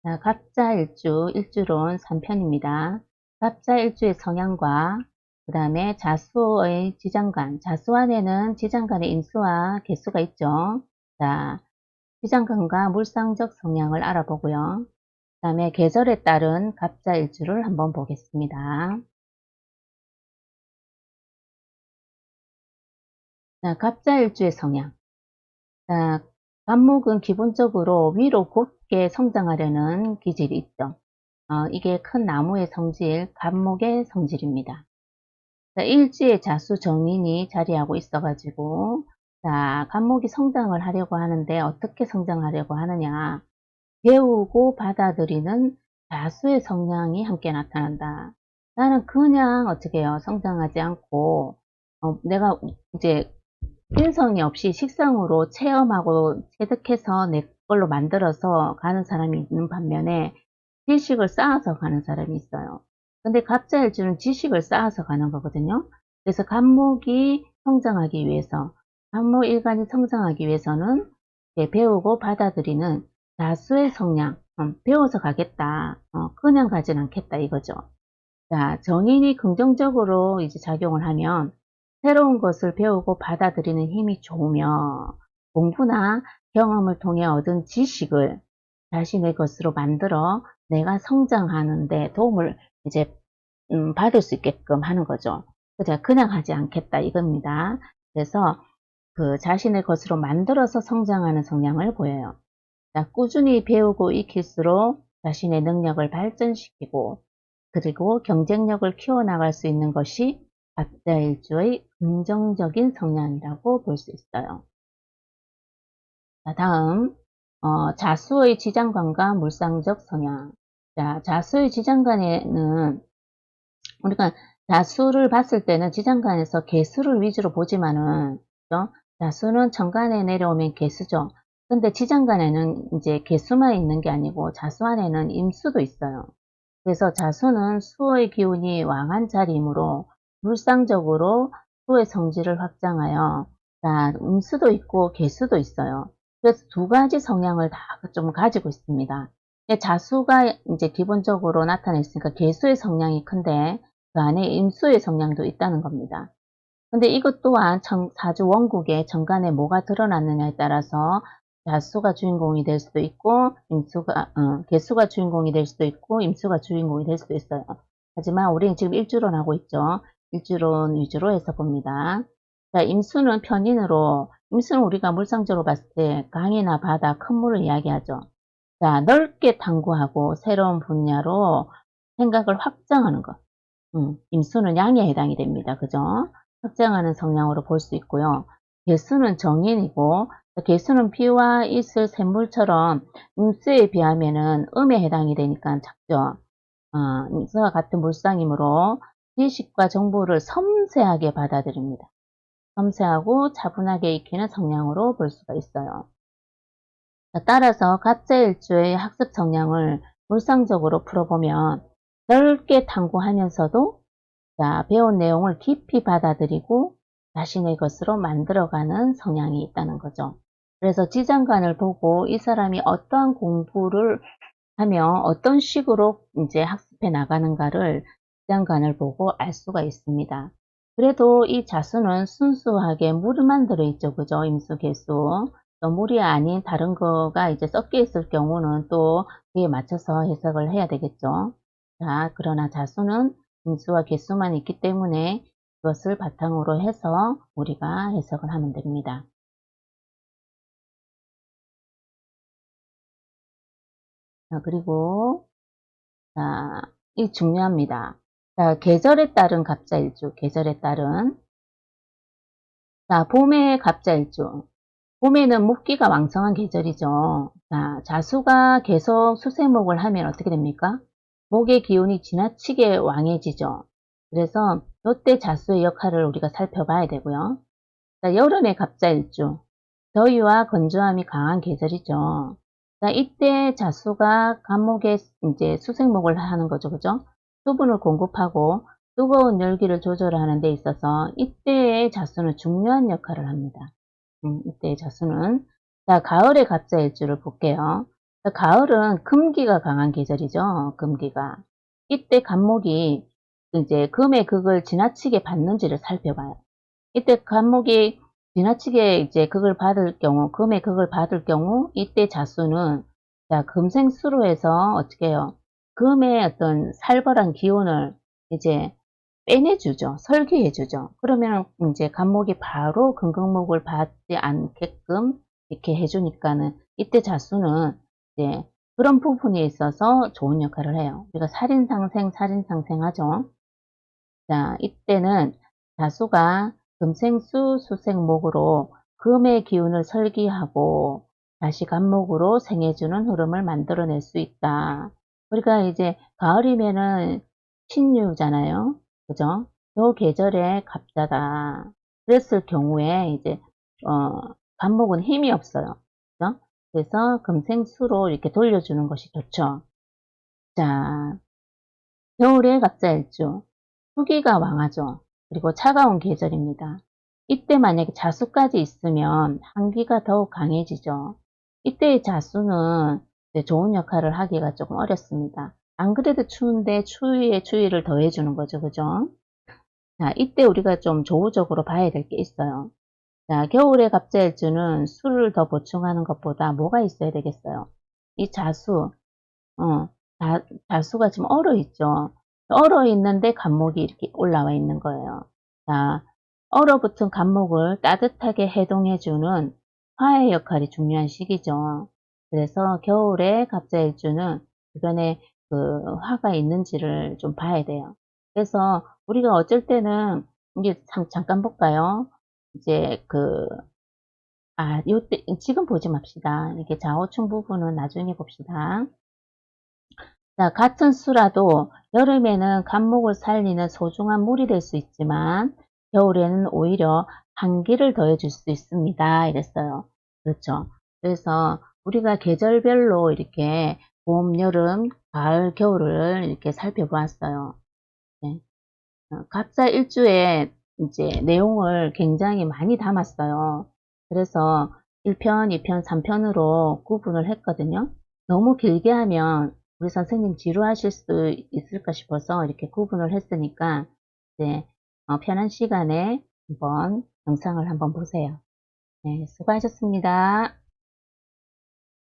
자, 갑자일주, 일주론 3편입니다. 갑자일주의 성향과 그 다음에 자수의 지장간, 자수안에는 지장간의 인수와 개수가 있죠. 자, 지장간과 물상적 성향을 알아보고요. 그 다음에 계절에 따른 갑자일주를 한번 보겠습니다. 자, 갑자일주의 성향. 자, 갑목은 기본적으로 위로 곧게 성장하려는 기질이 있죠. 이게 큰 나무의 성질, 갑목의 성질입니다. 자, 일지에 자수 정인이 자리하고 있어가지고, 자, 갑목이 성장을 하려고 하는데 어떻게 성장하려고 하느냐. 배우고 받아들이는 자수의 성향이 함께 나타난다. 나는 그냥 어떻게 해요. 성장하지 않고, 내가 이제 인성이 없이 식상으로 체험하고 체득해서 내 걸로 만들어서 가는 사람이 있는 반면에 지식을 쌓아서 가는 사람이 있어요. 근데 갑자일주는 지식을 쌓아서 가는 거거든요. 그래서 갑목이 성장하기 위해서, 갑목 일간이 성장하기 위해서는 배우고 받아들이는 다수의 성향, 배워서 가겠다, 그냥 가진 않겠다 이거죠. 자, 정인이 긍정적으로 이제 작용을 하면 새로운 것을 배우고 받아들이는 힘이 좋으며 공부나 경험을 통해 얻은 지식을 자신의 것으로 만들어 내가 성장하는데 도움을 이제 받을 수 있게끔 하는 거죠. 그냥 하지 않겠다 이겁니다. 그래서 그 자신의 것으로 만들어서 성장하는 성향을 보여요. 자, 꾸준히 배우고 익힐수록 자신의 능력을 발전시키고 그리고 경쟁력을 키워나갈 수 있는 것이 갑자일주의 긍정적인 성향이라고 볼 수 있어요. 자, 다음 자수의 지장간과 물상적 성향. 자, 자수의 지장간에는 우리가 자수를 봤을 때는 지장간에서 개수를 위주로 보지만은 그죠? 자수는 천간에 내려오면 개수죠. 근데 지장간에는 이제 개수만 있는 게 아니고 자수 안에는 임수도 있어요. 그래서 자수는 수의 기운이 왕한 자리이므로 물상적으로 수의 성질을 확장하여 자, 음수도 있고 개수도 있어요. 그래서 두 가지 성향을 다 좀 가지고 있습니다. 자수가 이제 기본적으로 나타나 있으니까 개수의 성향이 큰데 그 안에 임수의 성향도 있다는 겁니다. 근데 이것 또한 사주 원국에 정간에 뭐가 드러났느냐에 따라서 자수가 주인공이 될 수도 있고 개수가 주인공이 될 수도 있고 임수가 주인공이 될 수도 있어요. 하지만 우리는 지금 일주론 하고 있죠. 일주론 위주로 해서 봅니다. 자, 임수는 우리가 물상적으로 봤을 때 강이나 바다, 큰 물을 이야기하죠. 자, 넓게 탐구하고 새로운 분야로 생각을 확장하는 것. 임수는 양에 해당이 됩니다. 그죠? 확장하는 성향으로 볼 수 있고요. 개수는 정인이고, 개수는 피와 이슬, 샘물처럼 임수에 비하면은 음에 해당이 되니까 작죠. 임수와 같은 물상이므로 지식과 정보를 섬세하게 받아들입니다. 섬세하고 차분하게 익히는 성향으로 볼 수가 있어요. 따라서 갑자일주의 학습 성향을 물상적으로 풀어보면 넓게 탐구하면서도 자, 배운 내용을 깊이 받아들이고 자신의 것으로 만들어가는 성향이 있다는 거죠. 그래서 지장간을 보고 이 사람이 어떠한 공부를 하며 어떤 식으로 이제 학습해 나가는가를 지장간을 보고 알 수가 있습니다. 그래도 이 자수는 순수하게 물만 들어있죠. 그죠? 임수, 개수. 또 물이 아닌 다른 거가 이제 섞여 있을 경우는 또 그에 맞춰서 해석을 해야 되겠죠. 자, 그러나 자수는 임수와 개수만 있기 때문에 그것을 바탕으로 해서 우리가 해석을 하면 됩니다. 자, 그리고 자, 이 중요합니다. 자, 계절에 따른 갑자일주, 계절에 따른 자, 봄의 갑자일주. 봄에는 목기가 왕성한 계절이죠. 자, 자수가 계속 수세목을 하면 어떻게 됩니까? 목의 기운이 지나치게 왕해지죠. 그래서 이때 자수의 역할을 우리가 살펴봐야 되고요. 자, 여름의 갑자일주. 더위와 건조함이 강한 계절이죠. 자, 이때 자수가 감목에 이제 수생목을 하는 거죠. 그죠? 수분을 공급하고 뜨거운 열기를 조절하는 데 있어서 이때의 자수는 중요한 역할을 합니다. 이때의 자수는. 자, 가을의 갑자일주를 볼게요. 가을은 금기가 강한 계절이죠. 금기가. 이때 간목이 이제 금의 극을 지나치게 받는지를 살펴봐요. 이때 간목이 지나치게 이제 극을 받을 경우, 금의 극을 받을 경우, 이때 자수는 자, 금생수로 해서 어떻게 해요? 금의 어떤 살벌한 기운을 이제 빼내주죠. 설계해주죠. 그러면 이제 간목이 바로 금극목을 받지 않게끔 이렇게 해주니까는 이때 자수는 이제 그런 부분에 있어서 좋은 역할을 해요. 우리가 살인상생, 살인상생하죠. 자, 이때는 자수가 금생수, 수생목으로 금의 기운을 설기하고 다시 간목으로 생해주는 흐름을 만들어낼 수 있다. 우리가 이제 가을이면은 신유잖아요. 그죠? 요 계절에 갑자다. 그랬을 경우에 이제 간목은 힘이 없어요. 그죠? 그래서 금생수로 이렇게 돌려주는 것이 좋죠. 자, 겨울에 갑자일주. 후기가 왕하죠. 그리고 차가운 계절입니다. 이때 만약에 자수까지 있으면 한기가 더욱 강해지죠. 이때의 자수는 좋은 역할을 하기가 조금 어렵습니다. 안 그래도 추운데 추위에 추위를 더해주는 거죠. 그죠? 자, 이때 우리가 좀 조우적으로 봐야 될 게 있어요. 자, 겨울에 갑자일주는 술을 더 보충하는 것보다 뭐가 있어야 되겠어요? 이 자수, 어, 자수가 지금 얼어 있죠. 얼어 있는데 간목이 이렇게 올라와 있는 거예요. 자, 얼어붙은 간목을 따뜻하게 해동해주는 화의 역할이 중요한 시기죠. 그래서 겨울에 갑자일주는 주변에 그 화가 있는지를 좀 봐야 돼요. 그래서 우리가 어쩔 때는 이게 잠깐 볼까요? 이제 요때 지금 보지 맙시다. 이렇게 좌우충 부분은 나중에 봅시다. 자, 같은 수라도 여름에는 간목을 살리는 소중한 물이 될 수 있지만 겨울에는 오히려 한기를 더해줄 수 있습니다. 이랬어요. 그렇죠. 그래서 우리가 계절별로 이렇게 봄, 여름, 가을, 겨울을 이렇게 살펴보았어요. 네. 각자 일주에 이제 내용을 굉장히 많이 담았어요. 그래서 1편, 2편, 3편으로 구분을 했거든요. 너무 길게 하면 우리 선생님 지루하실 수 있을까 싶어서 이렇게 구분을 했으니까 이제 편한 시간에 한번 영상을 한번 보세요. 네, 수고하셨습니다.